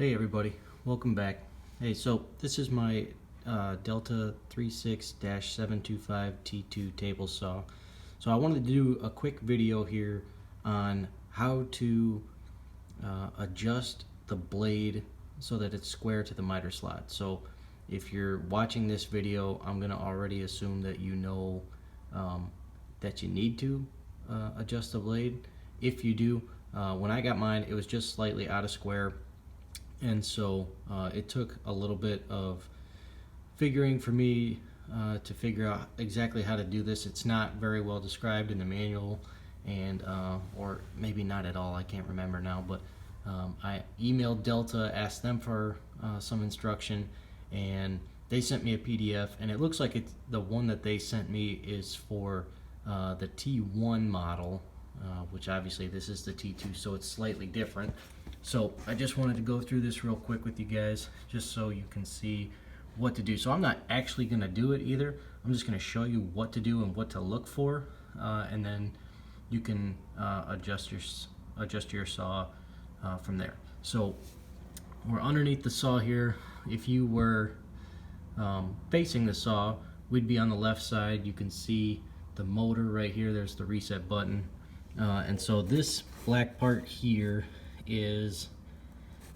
Hey everybody, welcome back. Hey, so this is my Delta 36-725 T2 table saw. So I wanted to do a quick video here on how to adjust the blade so that it's square to the miter slot. So if you're watching this video, I'm going to already assume that you know that you need to adjust the blade. If you do, when I got mine, it was just slightly out of square. And so it took a little bit of figuring for me to figure out exactly how to do this. It's not very well described in the manual, and or maybe not at all, I can't remember now, but I emailed Delta, asked them for some instruction, and they sent me a PDF, and it looks like it's the one that they sent me is for the T1 model, which obviously this is the T2, so it's slightly different. So I just wanted to go through this real quick with you guys, just so you can see what to do. So I'm not actually going to do it either. I'm just going to show you what to do and what to look for, and then you can adjust your saw from there. So we're underneath the saw here. If you were facing the saw, we'd be on the left side. You can see the motor right here. There's the reset button, and so this black part here is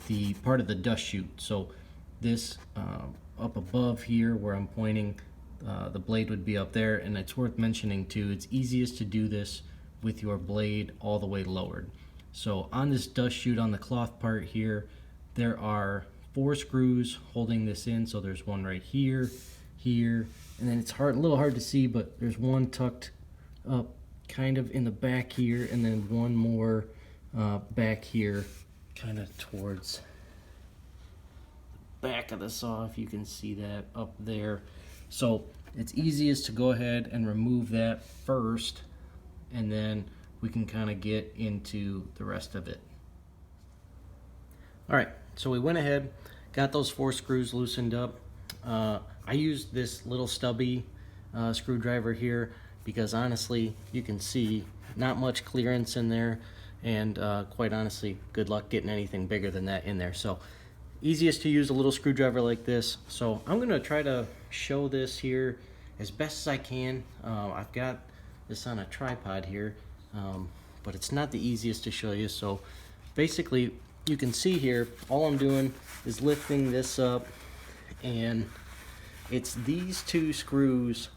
the part of the dust chute. So this up above here where I'm pointing, the blade would be up there, and it's worth mentioning too, it's easiest to do this with your blade all the way lowered. So on this dust chute, on the cloth part here, there are 4 screws holding this in. So there's one right here, here, and then it's a little hard to see, but there's one tucked up kind of in the back here, and then one more back here kind of towards the back of the saw, if you can see that up there. So it's easiest to go ahead and remove that first, and then we can kind of get into the rest of it. Alright, so we went ahead, got those 4 screws loosened up. I used this little stubby screwdriver here because honestly you can see not much clearance in there, and quite honestly, good luck getting anything bigger than that in there. So easiest to use a little screwdriver like this. So I'm gonna try to show this here as best as I can. I've got this on a tripod here, but it's not the easiest to show you. So basically you can see here, all I'm doing is lifting this up, and it's these 2 screws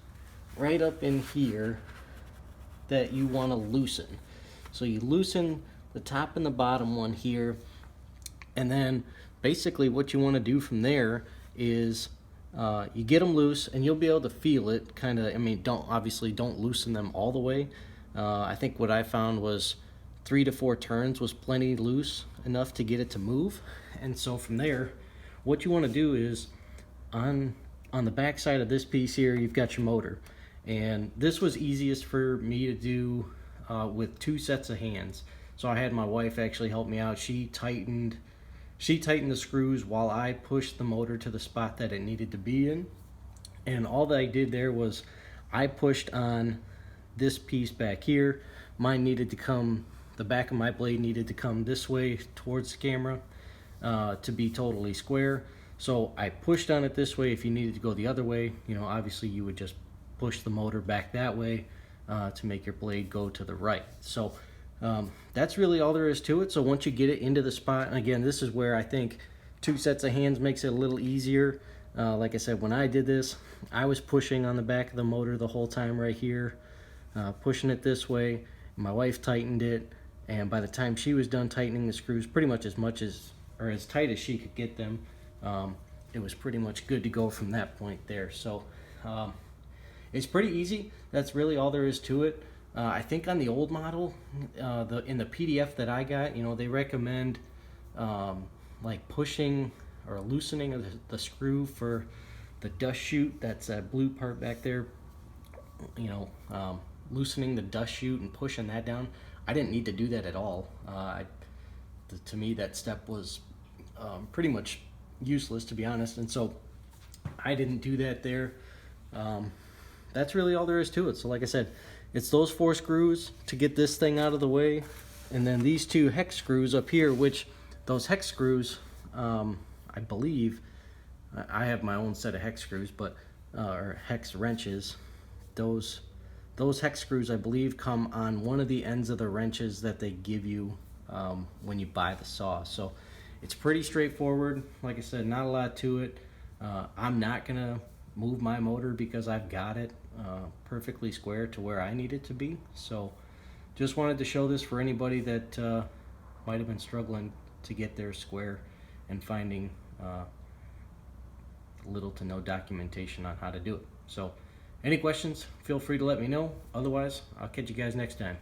right up in here that you want to loosen. So you loosen the top and the bottom one here, and then basically what you want to do from there is you get them loose, and you'll be able to feel it kind of. I mean, don't loosen them all the way. I think what I found was 3 to 4 turns was plenty loose enough to get it to move. And so from there, what you want to do is on the back side of this piece here, you've got your motor, and this was easiest for me to do with 2 sets of hands. So I had my wife actually help me out. She tightened the screws while I pushed the motor to the spot that it needed to be in. And all that I did there was I pushed on this piece back here. Mine needed to come, the back of my blade needed to come this way towards the camera to be totally square. So I pushed on it this way. If you needed to go the other way, obviously you would just push the motor back that way to make your blade go to the right. So that's really all there is to it. So once you get it into the spot, and again, this is where I think 2 sets of hands makes it a little easier. Like I said, when I did this, I was pushing on the back of the motor the whole time right here, pushing it this way. My wife tightened it, and by the time she was done tightening the screws pretty much as tight as she could get them, it was pretty much good to go from that point there. So it's pretty easy. That's really all there is to it. I think on the old model, in the PDF that I got, they recommend like pushing or loosening of the screw for the dust chute. That's that blue part back there. Loosening the dust chute and pushing that down. I didn't need to do that at all. To me, that step was pretty much useless, to be honest, and so I didn't do that there. That's really all there is to it. So like I said, it's those 4 screws to get this thing out of the way, and then these 2 hex screws up here, which those hex screws I believe I have my own set of hex screws, but or hex wrenches. Those hex screws, I believe, come on one of the ends of the wrenches that they give you when you buy the saw. So it's pretty straightforward. Like I said, not a lot to it. I'm not gonna move my motor because I've got it perfectly square to where I need it to be. So just wanted to show this for anybody that might have been struggling to get their square and finding little to no documentation on how to do it. So any questions, feel free to let me know. Otherwise, I'll catch you guys next time.